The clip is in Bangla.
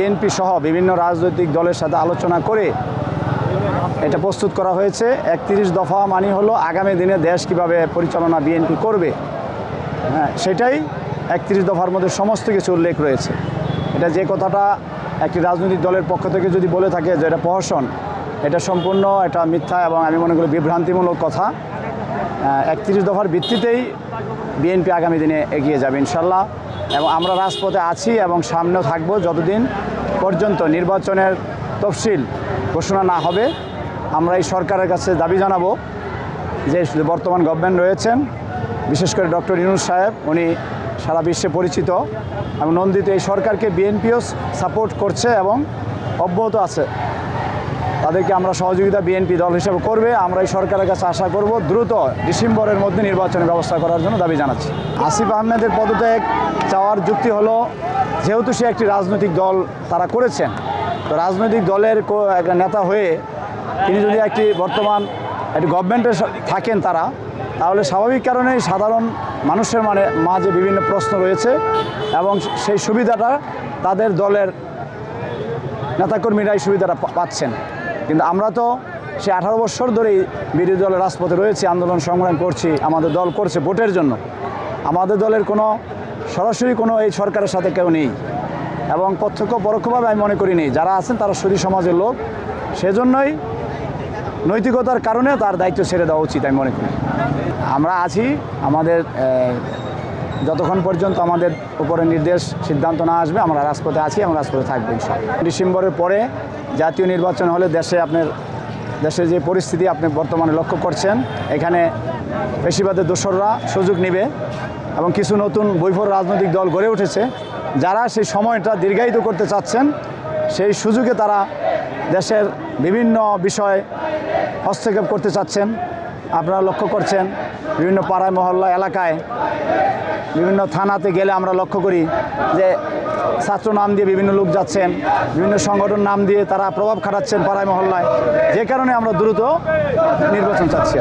বিএনপি সহ বিভিন্ন রাজনৈতিক দলের সাথে আলোচনা করে এটা প্রস্তুত করা হয়েছে। 31 দফা মানে হলো আগামী দিনে দেশ কিভাবে পরিচালনা বিএনপি করবে, হ্যাঁ সেটাই 31 দফার মধ্যে সমস্ত কিছু উল্লেখ রয়েছে। এটা যে কথাটা একটি রাজনৈতিক দলের পক্ষ থেকে যদি বলে থাকে যে এটা প্রহসন, এটা সম্পূর্ণ এটা মিথ্যা এবং আমি মনে করি বিভ্রান্তিমূলক কথা। 31 দফার ভিত্তিতেই বিএনপি আগামী দিনে এগিয়ে যাবে ইনশাল্লাহ, এবং আমরা রাজপথে আছি এবং সামনেও থাকবো যতদিন পর্যন্ত নির্বাচনের তফসিল ঘোষণা না হবে। আমরা এই সরকারের কাছে দাবি জানাবো যে বর্তমান গভর্নমেন্ট রয়েছেন, বিশেষ করে ডক্টর ইউনূস সাহেব, উনি সারা বিশ্বে পরিচিত এবং নন্দিত। এই সরকারকে বিএনপিও সাপোর্ট করছে এবং অব্যাহত আছে। তাদেরকে আমরা সহযোগিতা বিএনপি দল হিসেবে করবে। আমরা এই সরকারের কাছে আশা করব দ্রুত ডিসেম্বরের মধ্যে নির্বাচনের ব্যবস্থা করার জন্য দাবি জানাচ্ছি। আসিফ আহমেদের পদত্যাগ চাওয়ার যুক্তি হলো, যেহেতু সে একটি রাজনৈতিক দল তারা করেছেন, তো রাজনৈতিক দলের একটা নেতা হয়ে তিনি যদি একটি বর্তমান একটি গভর্নমেন্টে থাকেন তাহলে স্বাভাবিক কারণেই সাধারণ মানুষের মাঝে বিভিন্ন প্রশ্ন রয়েছে এবং সেই সুবিধাটা তাদের দলের নেতাকর্মীরাই সুবিধাটা পাচ্ছেন। কিন্তু আমরা তো সে 18 বছর ধরেই বিরোধী দলের রাজপথে রয়েছি, আন্দোলন সংগ্রাম করছি, আমাদের দল করছে ভোটের জন্য। আমাদের দলের কোনো সরাসরি কোনো এই সরকারের সাথে কেউ নেই এবং প্রত্যক্ষ পরোক্ষভাবে আমি মনে করি নেই। যারা আছেন তারা সুধী সমাজের লোক, সেজন্যই নৈতিকতার কারণে তার দায়িত্ব ছেড়ে দেওয়া উচিত আমি মনে করি। আমরা আছি, আমাদের যতক্ষণ পর্যন্ত আমাদের উপরে নির্দেশ সিদ্ধান্ত না আসবে আমরা রাজপথে আছি এবং রাজপথে থাকবো ইনশাআল্লাহ। ডিসেম্বরের পরে জাতীয় নির্বাচন হলে দেশের যে পরিস্থিতি আপনি বর্তমানে লক্ষ্য করছেন, এখানে বেশিরভাগের দোসররা সুযোগ নেবে এবং কিছু নতুন বৈফল রাজনৈতিক দল গড়ে উঠেছে, যারা সেই সময়টা দীর্ঘায়িত করতে চাচ্ছেন। সেই সুযোগে তারা দেশের বিভিন্ন বিষয় হস্তক্ষেপ করতে চাচ্ছেন। আপনারা লক্ষ্য করছেন বিভিন্ন পাড়ায় মহল্লা এলাকায় বিভিন্ন থানাতে গেলে আমরা লক্ষ্য করি যে ছাত্র নাম দিয়ে বিভিন্ন লোক যাচ্ছেন, বিভিন্ন সংগঠন নাম দিয়ে তারা প্রভাব খাটাচ্ছেন পাড়ায় মহল্লায়, যে কারণে আমরা দ্রুত নির্বাচন চাচ্ছি।